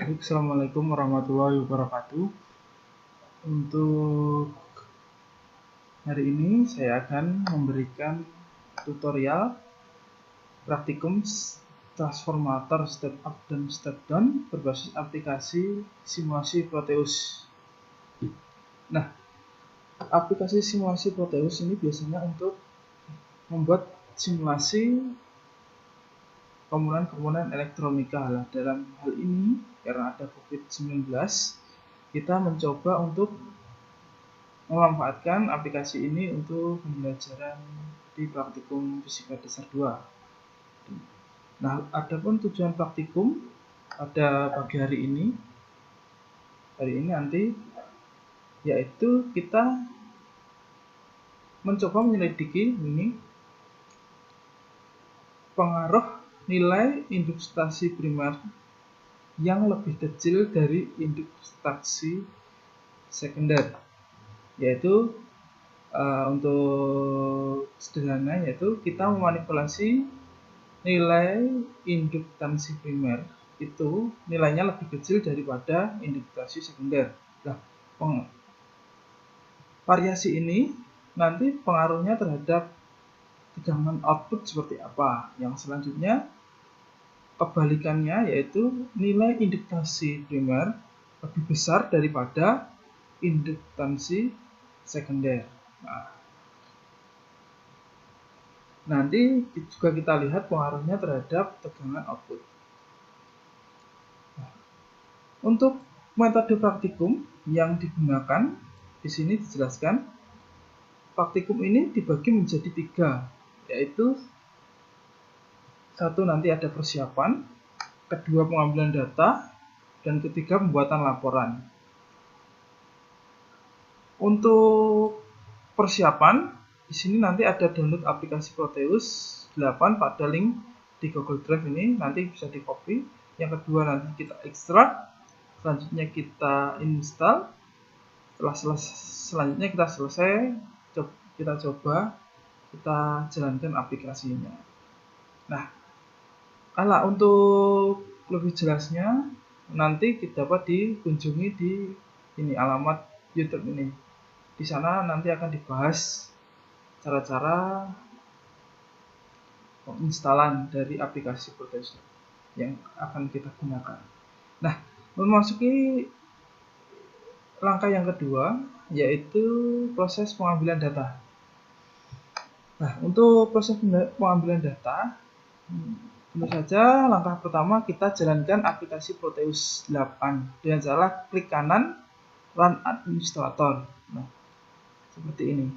Assalamualaikum warahmatullahi wabarakatuh. Untuk hari ini saya akan memberikan tutorial praktikum transformator step up dan step down berbasis aplikasi simulasi Proteus. Nah, aplikasi simulasi Proteus ini biasanya untuk membuat simulasi komponen-komponen elektronika. Nah, dalam hal ini karena ada COVID-19, kita mencoba untuk memanfaatkan aplikasi ini untuk pembelajaran di praktikum fisika dasar 2. Nah, adapun tujuan praktikum pada pagi hari ini nanti yaitu kita mencoba menyelidiki ini pengaruh nilai induksi primer yang lebih kecil dari induksi sekunder, yaitu untuk sederhana yaitu kita memanipulasi nilai induktansi primer itu nilainya lebih kecil daripada induksi sekunder. Nah, variasi ini nanti pengaruhnya terhadap tegangan output seperti apa. Yang selanjutnya kebalikannya yaitu nilai induksi primer lebih besar daripada induksi sekunder. Nanti juga kita lihat pengaruhnya terhadap tegangan output. Untuk metode praktikum yang digunakan di sini dijelaskan. Praktikum ini dibagi menjadi 3, yaitu 1 nanti ada persiapan, 2 pengambilan data, dan 3 pembuatan laporan. Untuk persiapan, di sini nanti ada download aplikasi Proteus 8 pada link di Google Drive ini, nanti bisa di copy. Yang kedua nanti kita ekstrak, selanjutnya kita install. Selanjutnya kita selesai, kita coba, kita jalankan aplikasinya. Nah, kalau untuk lebih jelasnya nanti kita dapat dikunjungi di ini alamat YouTube ini. Di sana nanti akan dibahas cara-cara penginstalan dari aplikasi Proteus yang akan kita gunakan. Nah, memasuki langkah yang kedua yaitu proses pengambilan data. Nah, untuk proses pengambilan data, tentu saja langkah pertama kita jalankan aplikasi Proteus 8 dengan cara klik kanan Run Administrator. Nah, seperti ini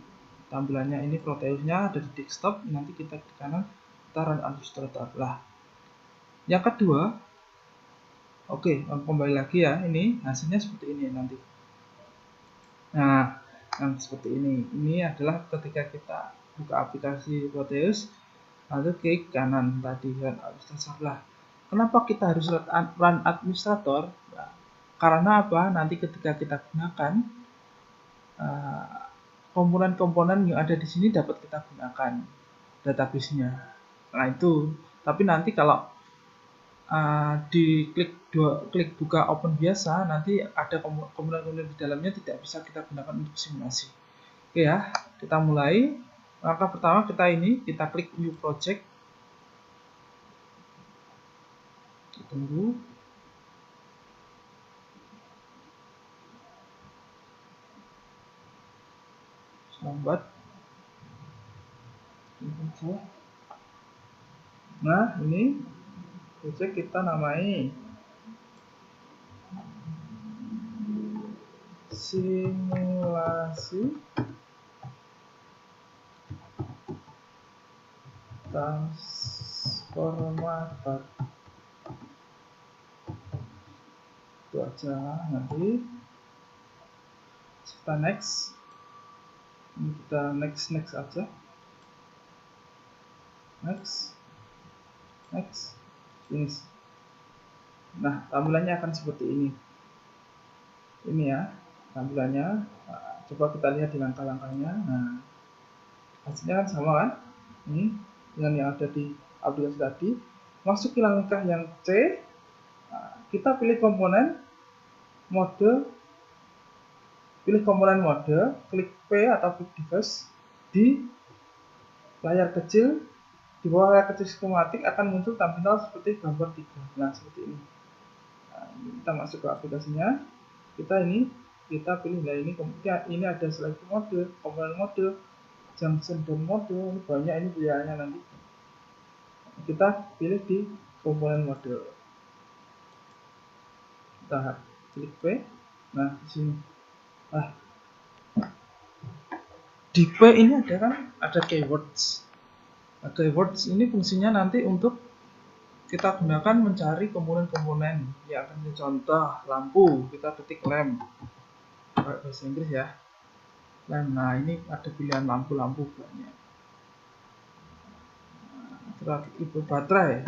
tampilannya. Ini Proteusnya ada di desktop, nanti kita klik kanan, kita Run Administrator lah. Yang kedua, oke, kembali lagi ya, ini hasilnya seperti ini nanti. Nah, seperti ini. Ini adalah ketika kita buka aplikasi Proteus, lalu klik kanan tadi Run Administrator lah. Kenapa kita harus Run Administrator? Nah, karena apa? Nanti ketika kita gunakan komponen-komponen yang ada di sini dapat kita gunakan database-nya. Nah, itu. Tapi nanti kalau klik buka open biasa, nanti ada komponen-komponen di dalamnya tidak bisa kita gunakan untuk simulasi. Oke ya, kita mulai. Langkah pertama kita klik new project. Tunggu. Lambat. Nah, ini project kita namai simulasi transformator. Itu aja. Nanti kita next. Kita next aja. Next. Finish. Nah, tampilannya akan seperti ini. Ini ya tampilannya. Nah, coba kita lihat di langkah-langkahnya. Nah, hasilnya kan sama kan? Ini dengan yang ada di aplikasi tadi. Masuk ke langkah yang C. Nah, kita pilih komponen mode, klik P atau klik device di layar kecil. Di bawah layar kecil skematik akan muncul tampilan seperti gambar 3. Nah, seperti ini. Nah, kita masuk ke aplikasinya. Kita pilih, nah ini kemudian ini ada seleksi mode, komponen mode, junction dan mode. Ini banyak, ini pilihannya nanti. Kita pilih di komponen mode. Kita klik P. Nah, di sini. Nah, di P ini ada keywords. Nah, keywords ini fungsinya nanti untuk kita gunakan mencari komponen-komponen. Ya, akan contoh lampu, kita ketik lamp. Bahasa Inggris ya. Lamp. Nah, ini ada pilihan lampu-lampu banyak. Terakhir itu baterai.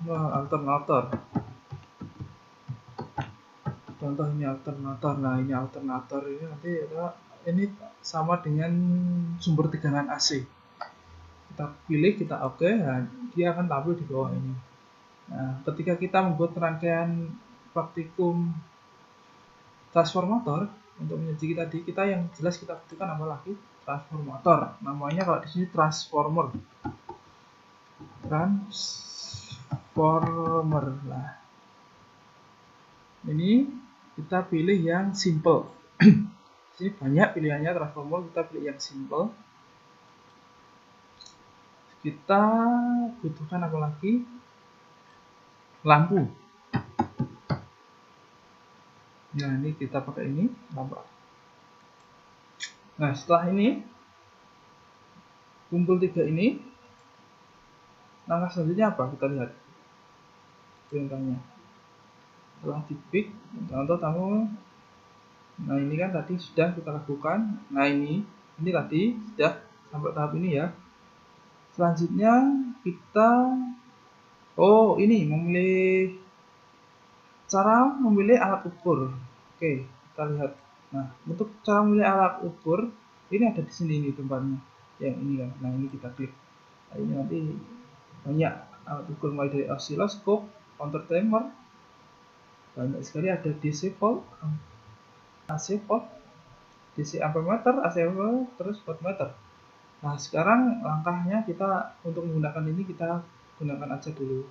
Alternator. Contoh ini alternator. Nah, ini alternator ini nanti ini sama dengan sumber tegangan AC. Kita pilih, kita oke, nah, dia akan tampil di bawah ini. Nah, ketika kita membuat rangkaian praktikum transformator untuk menyaji tadi, kita yang jelas kita butuhkan apa lagi? Transformator. Namanya kalau di sini transformer. Nah, ini kita pilih yang simple. Ini banyak pilihannya transformer, kita pilih yang simple. Kita butuhkan apa lagi? Lampu. Nah, ini kita pakai ini lampu. Nah, setelah ini kumpul 3 ini, langkah selanjutnya apa? Kita lihat perintahnya. Setelah diklik, contoh kamu. Nah, ini kan tadi sudah kita lakukan. Nah, ini tadi sudah sampai tahap ini ya. Selanjutnya kita ini cara memilih alat ukur. Oke, kita lihat. Nah, untuk cara memilih alat ukur ini ada di sini nih tempatnya. Yang ini kan. Nah, ini kita klik. Nah, ini nanti banyak alat ukur mulai dari oscilloscope, counter timer, banyak sekali, ada DC volt, AC volt, DC ampermeter, AC volt, terus voltmeter. Nah, sekarang langkahnya kita untuk menggunakan ini kita gunakan aja dulu.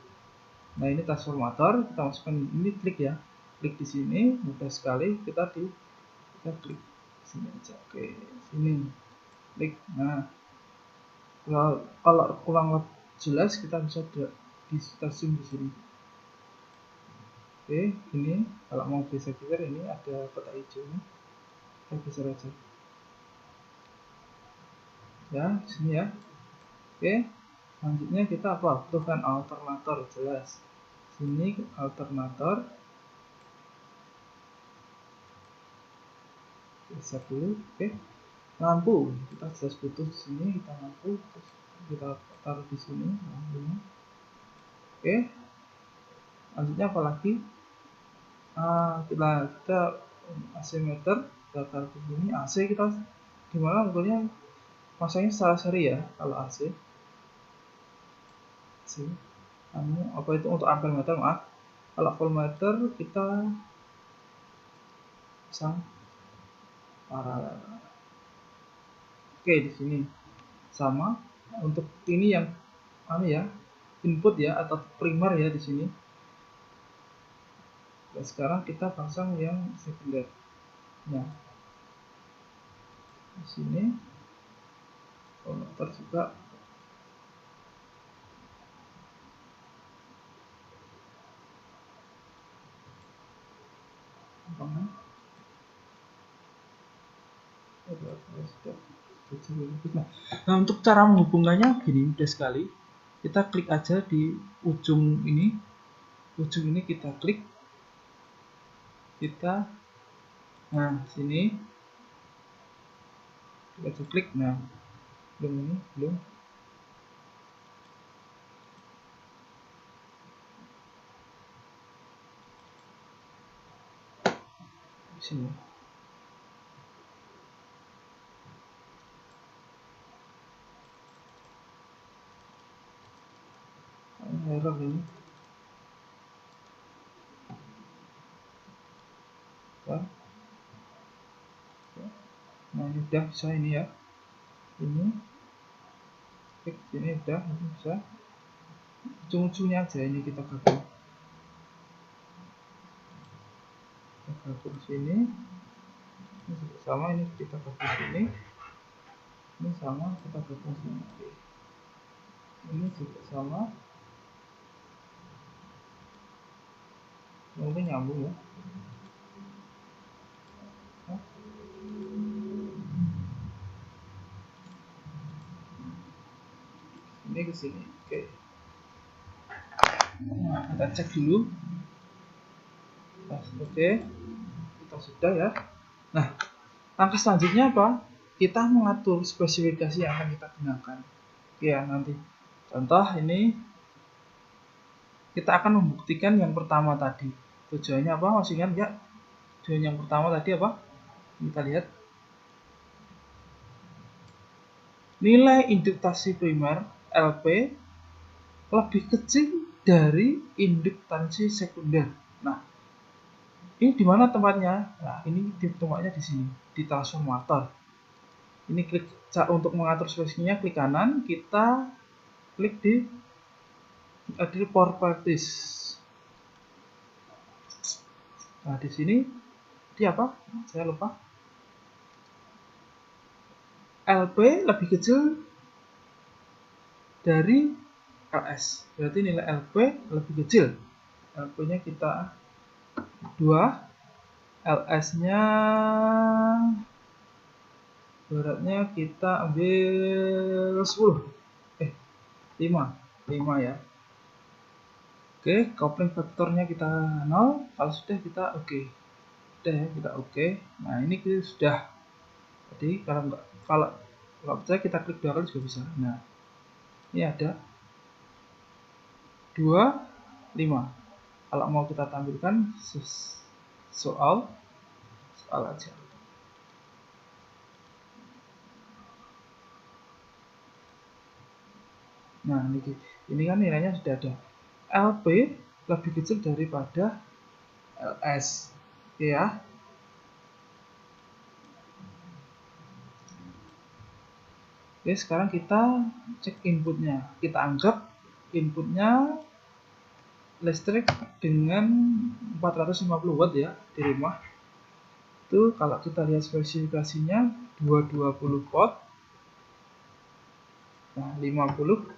Nah, ini transformator, kita masukkan ini, klik ya. Klik di sini, mudah sekali, kita klik sini aja. Oke, sini. Klik. Nah, kalau kurang jelas kita bisa kita zoom di sini. Oke, ini kalau mau geser-geser ini ada kotak hijau ini. Kita geser aja. Ya, sini ya. Oke. Selanjutnya kita apa? Butuhkan alternator, jelas. Sini alternator. Geser dulu. Oke. Lampu, kita jelas butuh di sini, kita lampu, terus kita taruh di sini lampunya. Oke. Selanjutnya apa lagi? Kita AC meter, kita taruh di sini. AC kita gimana ukurnya? Masanya secara seri ya kalau AC. Apa itu untuk ampere meter, maaf. Kalau voltmeter kita pasang paralel. Oke, di sini sama. Untuk ini yang input ya atau primer ya di sini. Dan sekarang kita pasang yang sekunder. Nah, di sini konektor juga Nah, untuk cara menghubungkannya gini, mudah sekali. Kita klik aja di ujung ini. Ujung ini kita klik. Nah, sini. Kita klik. Nah, belum. sini. Error ini. Nah, ini udah bisa ini ya. Ini klik sini udah, ini bisa. Ujung-ujungnya aja ini kita gabung. Kita gabung sini. Ini juga sama, ini kita gabung sini. Ini sama, kita gabung sini. Ini juga sama. Mungkin nyambung ya. Ini ke sini. Oke. Nah, kita cek dulu. Oke. Kita sudah ya. Nah, langkah selanjutnya apa? Kita mengatur spesifikasi yang akan kita gunakan. Oke ya, nanti. Contoh ini kita akan membuktikan yang pertama tadi. Tujuannya apa? Masih ingat nggak? Tujuan yang pertama tadi apa? Kita lihat. Nilai induktasi primer LP lebih kecil dari induktansi sekunder. Nah, ini di mana tempatnya? Nah, ini tempatnya di sini, di transformator. Ini klik untuk mengatur spesifikasinya, klik kanan, kita klik di properties. Nah, di sini di apa? Saya lupa. LP lebih kecil dari LS. Berarti nilai LP lebih kecil. LP-nya kita 2, LS-nya beratnya kita ambil 10. 5 ya. Oke, coupling faktornya kita 0. Kalau sudah kita oke. Udah ya, kita oke. Nah, ini kita sudah. Jadi kalau percaya kita klik 2 kali juga bisa. Nah, ini ada 2, 5. Kalau mau kita tampilkan soal aja. Nah, ini kan nilainya sudah ada. LP lebih kecil daripada LS. Oke ya. Oke, sekarang kita cek inputnya. Kita anggap inputnya listrik dengan 450 watt ya di rumah. Itu kalau kita lihat spesifikasinya 220 volt. Nah, 50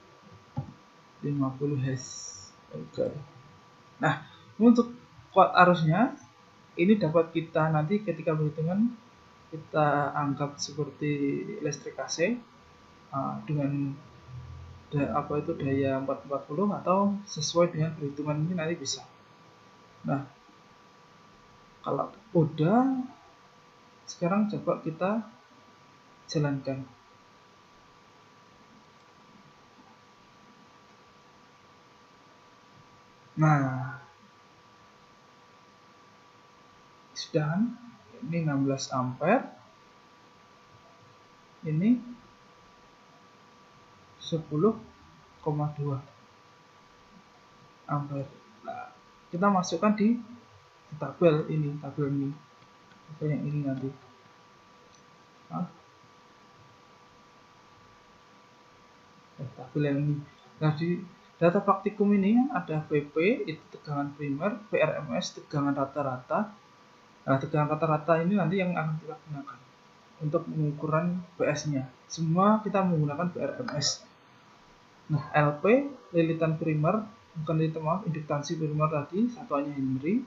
Hz. Oke. Nah, untuk kuat arusnya ini dapat kita nanti ketika perhitungan kita anggap seperti listrik AC dengan daya 440 atau sesuai dengan perhitungan ini nanti bisa. Nah, kalau udah sekarang coba kita jalankan. Nah, sudah kan? Ini 16 ampere. Ini 10,2 ampere. Nah, kita masukkan di tabel ini, tabel yang ini nanti. Tabel yang ini. Nah, di data praktikum ini ada VP itu tegangan primer, VRMS tegangan rata-rata. Nah, tegangan rata-rata ini nanti yang akan kita gunakan untuk pengukuran PS-nya. Semua kita menggunakan VRMS. Nah, LP lilitan primer, bukan lilitan, maaf, induktansi primer tadi satuannya Henry.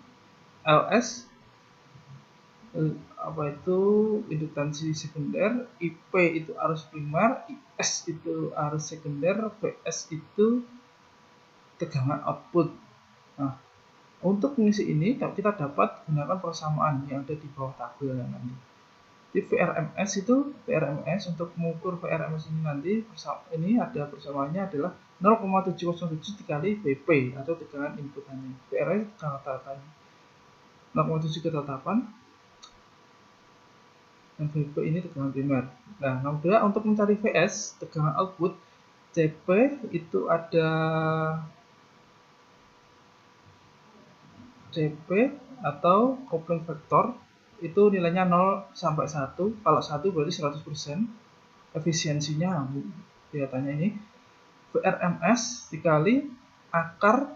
LS induktansi sekunder, IP itu arus primer, IS itu arus sekunder, VS itu tegangan output. Nah, untuk mengisi ini kita dapat gunakan persamaan yang ada di bawah tabel nanti. Di VRMS untuk mengukur VRMS ini nanti ini ada persamaannya adalah 0,707 dikali BP atau tegangan inputannya. VRMS tegangan rata-ratanya 0,7 ke 8 dan VB ini tegangan primer. Nah, nomor 2 untuk mencari VS tegangan output, CP itu ada CP atau coupling factor, itu nilainya 0 sampai 1. Kalau 1 berarti 100%. Efisiensinya kelihatannya ini VRMS dikali akar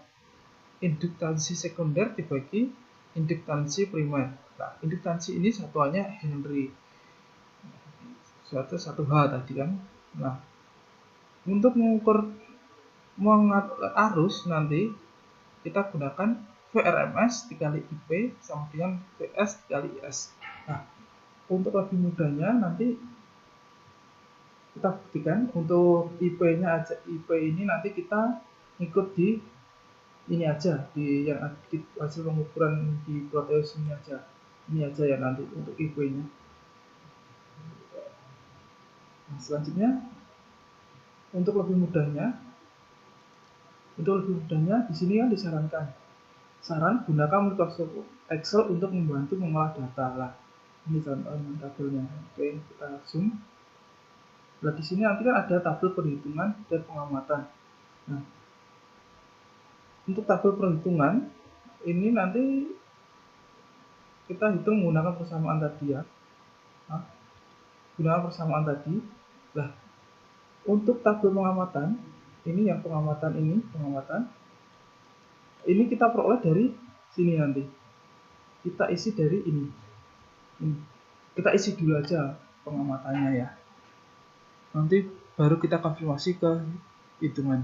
induktansi sekunder dibagi induktansi primer. Nah, induktansi ini satuannya Henry. Satu H tadi kan. Nah, untuk mengukur arus nanti kita gunakan VRMS dikali IP sama dengan VS dikali IS. Nah, untuk lebih mudahnya nanti kita buktikan untuk IP-nya aja. IP ini nanti kita ikut di ini aja, di yang hasil pengukuran di Proteus ini aja. Ini aja ya nanti untuk IP-nya. Nah, selanjutnya untuk lebih mudahnya di sini kan disarankan gunakan Microsoft Excel untuk membantu mengolah data lah. Ini contoh tabelnya. Oke, kita zoom. Nah, di sini nanti kan ada tabel perhitungan dan pengamatan. Nah, untuk tabel perhitungan ini nanti kita hitung menggunakan persamaan tadi ya. Nah, gunakan persamaan tadi. Nah, untuk tabel pengamatan ini yang pengamatan ini kita peroleh dari sini nanti. Kita isi dari ini. Kita isi dulu aja pengamatannya ya. Nanti baru kita konfirmasi ke hitungan.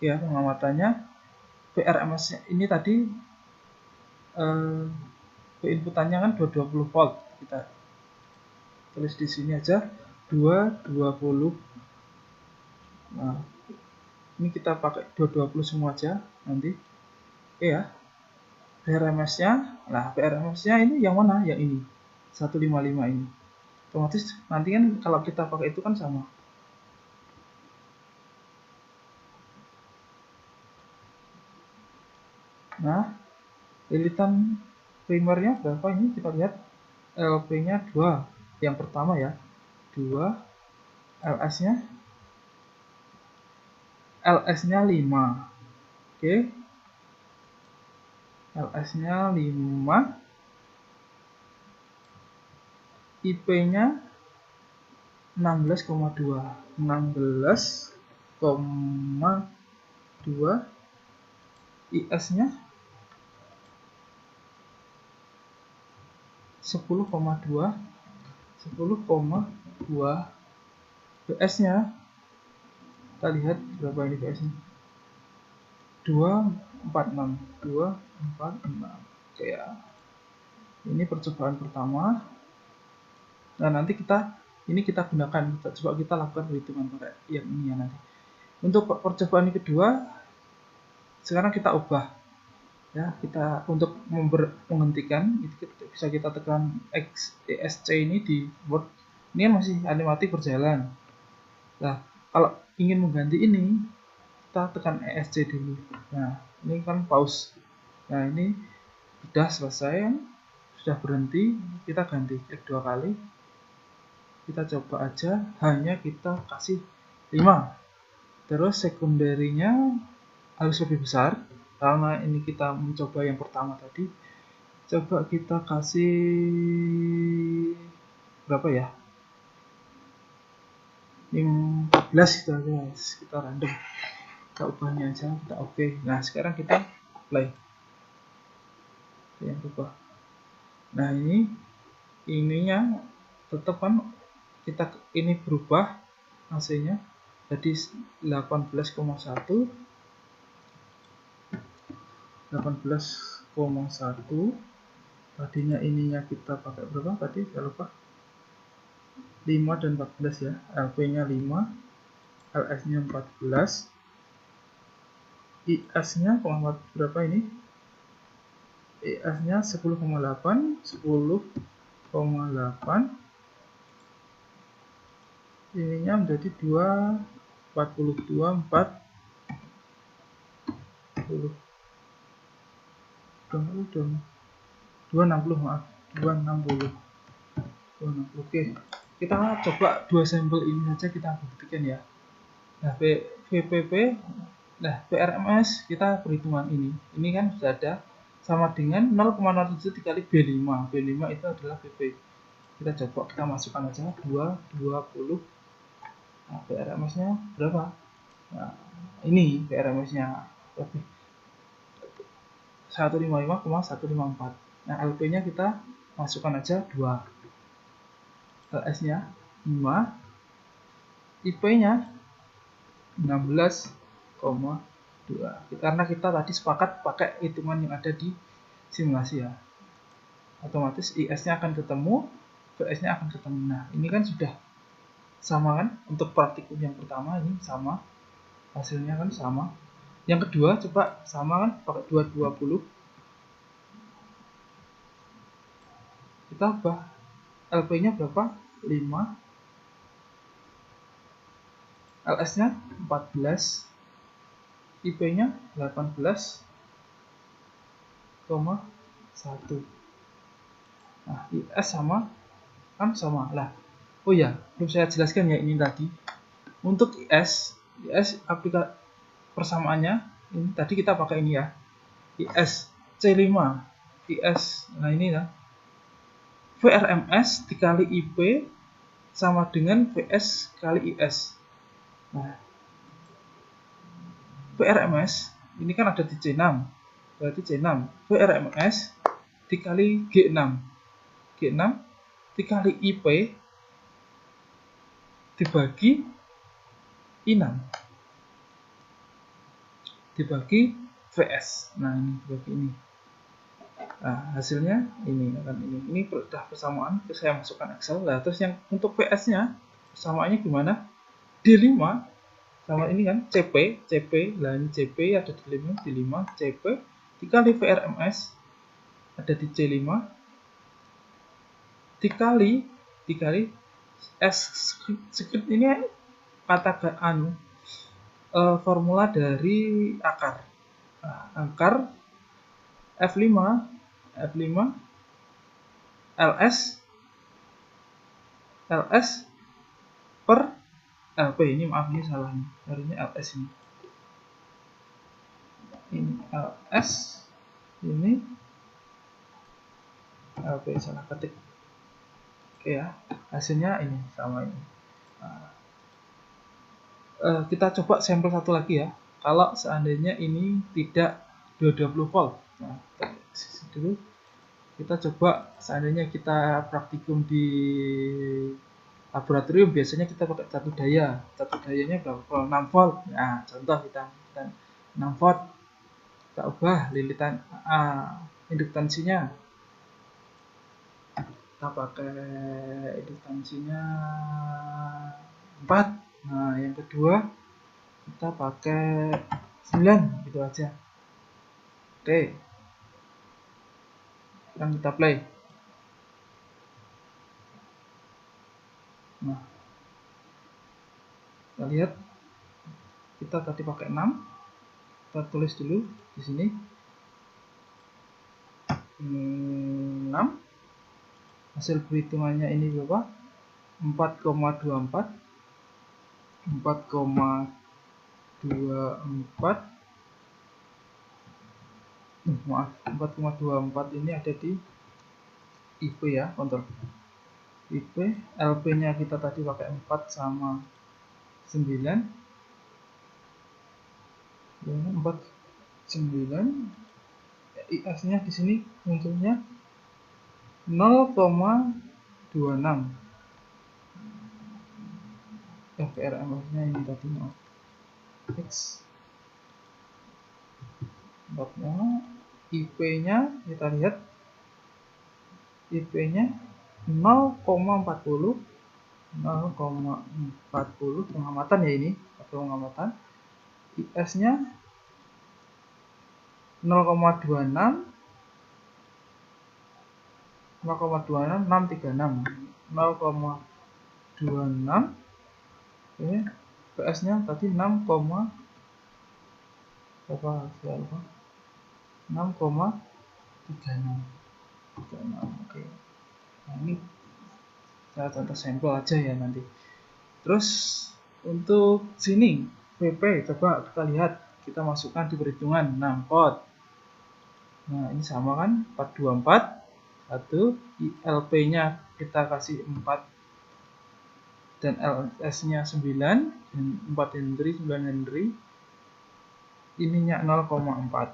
Ya, pengamatannya VRMS ini tadi inputannya kan 220 volt. Kita tulis di sini aja 220. Nah, ini kita pakai 220 semua aja nanti. Oke ya. VRMS-nya, nah VRMS-nya ini yang mana? Yang ini. 155 ini. Otomatis nanti kan kalau kita pakai itu kan sama. Nah, lilitan primernya berapa ini? Kita lihat LP-nya 2. Yang pertama ya. 2. LS-nya 5. Oke. LS-nya 5. IP-nya 16,2. 16,2. IS-nya 10,2. 10,2. PS-nya kita lihat berapa ini PS-nya. 246. 246. Oke ya. Ini percobaan pertama. Nah, nanti kita gunakan, coba kita lakukan perhitungan pada yang ini ya nanti. Untuk percobaan yang kedua, sekarang kita ubah ya, kita untuk menghentikan itu bisa kita tekan ESC ini di Word. Ini masih animatif berjalan. Nah, kalau ingin mengganti ini, kita tekan ESC dulu. Nah, ini kan pause. Nah, ini sudah selesai, sudah berhenti, kita ganti, klik 2 kali. Kita coba aja, hanya kita kasih 5. Terus sekunderinya harus lebih besar, karena ini kita mencoba yang pertama tadi. Coba kita kasih berapa ya? 14 gitu aja, kita random. Kita ubahnya aja, kita oke. Nah, sekarang kita play. Yang ubah. Nah, ininya tetap kan kita ini berubah hasilnya jadi 18,1. Tadinya ininya kita pakai berapa tadi? Saya lupa. 5 dan 14 ya. LP-nya 5, LS-nya 14. IS-nya berapa ini? IS-nya 10,8, 10,8. Ininya menjadi 242, 40. 260, maaf, 260. Oke, kita coba dua sampel ini saja kita buktikan ya. Nah, VPP, nah VRMS kita perhitungan ini kan sudah ada sama dengan 0,07 dikali B5. B5 itu adalah VP. Kita coba, kita masukkan aja 20. Nah, VRMS-nya berapa? Nah, ini VRMS-nya lebih 155,154. Nah, LP-nya kita masukkan aja 2. LS-nya 5, IP-nya 16,2. Karena kita tadi sepakat pakai hitungan yang ada di simulasi ya. Otomatis IS-nya akan ketemu, VS-nya akan ketemu. Nah, ini kan sudah sama kan? Untuk praktikum yang pertama ini sama. Hasilnya kan sama. Yang kedua coba sama kan? Pakai 220. Kita ubah LP-nya berapa? 5. LS-nya 14. IP-nya 18,1. Nah, IS sama kan sama lah. Oh ya, belum saya jelaskan ya ini tadi. Untuk IS aplikasi persamaannya ini tadi kita pakai ini ya. IS C5, IS. Nah, ini ya. VRMS dikali IP sama dengan VS kali IS. Nah, VRMS ini kan ada di C6. Berarti C6. VRMS dikali G6. G6 dikali IP dibagi I6 dibagi VS. Nah, ini dibagi ini. Nah, hasilnya ini akan ini sudah persamaan, saya masukkan Excel. Nah, terus yang untuk VS-nya persamaannya gimana? D5 sama ini kan CP, lah ini CP ada di 5, CP dikali VRMS ada di C5 dikali S script ini kata formula dari akar. Nah, akar F5 LS per LP. Ini maaf, ini salah nih, harusnya LS ini LS, ini LP, salah ketik. Oke ya, hasilnya ini sama ini. Nah, kita coba sampel satu lagi ya. Kalau seandainya ini tidak 220 volt, nah dulu kita coba seandainya kita praktikum di laboratorium, biasanya kita pakai catur daya. Catur dayanya berapa volt? 6 volt. Nah, contoh kita 6 volt. Kita ubah lilitan induktansinya. Kita pakai induktansinya 4. Nah, yang kedua kita pakai 9 gitu aja. Oke. Sekarang kita play. Nah, kita lihat kita tadi pakai 6. Kita tulis dulu di sini 6. Hasil perhitungannya ini berapa? 4,24. 4,24. Maaf, 4,24 ini ada di IP ya, kontrol IP. LP-nya kita tadi pakai 4 sama 9. 4 9. IS-nya di sini munculnya 0,26. VRMS-nya ini tadi maaf. X. IP-nya kita lihat, IP-nya 0,40 pengamatan ya, ini pakai pengamatan. IS-nya 0,26 636 0,26. PS-nya tadi 6, berapa? 6,36. Oke. Nah, ini Cara contoh sampel aja ya nanti. Terus untuk sini PP coba kita lihat, kita masukkan di perhitungan 6 pot. Nah ini sama kan, 424 1, LP nya kita kasih 4 dan LS nya 9 dan 4 Henry 9 Henry, ininya 0,4.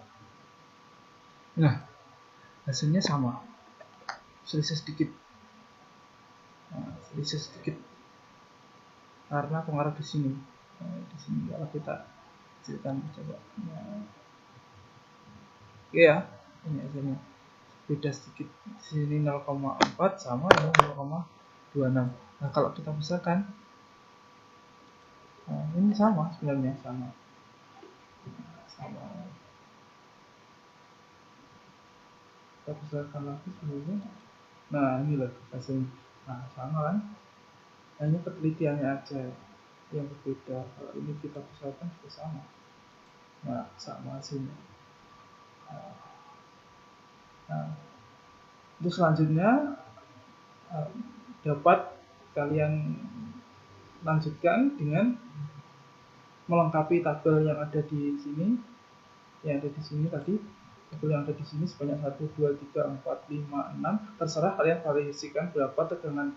Nah hasilnya sama, selisih sedikit. Nah, selisih sedikit karena pengaruh di sini. Nah, di sini kalau kita ceritakan coba. Nah, oke ya, ini hasilnya beda sedikit. Di sini 0,4 sama dengan 0,26. Nah kalau kita besarkan, nah, ini sama sebenarnya, sama. Kita besarkan lagi sebenarnya. Nah ini loh hasilnya. Nah sama kan, hanya penelitiannya aja yang berbeda. Kalau ini kita besarkan juga sama. Nah sama hasilnya. Nah untuk selanjutnya dapat kalian lanjutkan dengan melengkapi tabel yang ada di sini, tadi. Tabel yang ada di sini sebanyak 1, 2, 3, 4, 5, 6. Terserah kalian variasikan berapa tegangan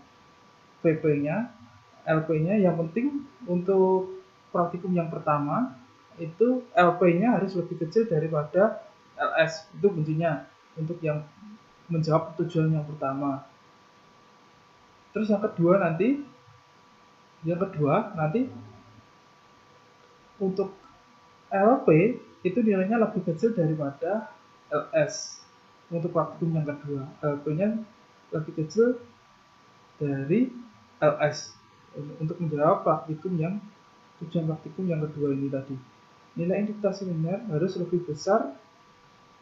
PP-nya, LP-nya. Yang penting untuk praktikum yang pertama itu LP-nya harus lebih kecil daripada LS. Itu kuncinya untuk yang menjawab tujuan yang pertama. Terus yang kedua nanti untuk LP itu nilainya lebih kecil daripada LS. Untuk praktikum yang kedua, LP-nya lebih kecil dari LS untuk menjawab tujuan praktikum yang kedua ini tadi. Nilai induktasi linear harus lebih besar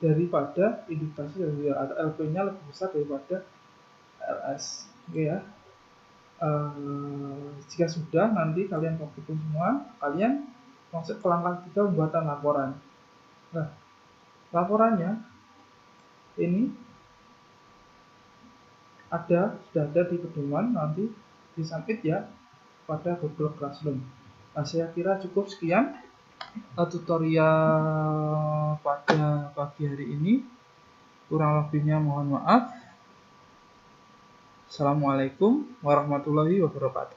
daripada induktasi linear, atau LP-nya lebih besar daripada LS. Oke ya. Jika sudah, nanti kalian praktikum semua, kalian masuk ke langkah 3, pembuatan laporan. Nah, laporannya ini sudah ada di pedoman, nanti disubmit ya pada Google Classroom. Nah, saya kira cukup sekian tutorial pada pagi hari ini. Kurang lebihnya mohon maaf. Assalamualaikum warahmatullahi wabarakatuh.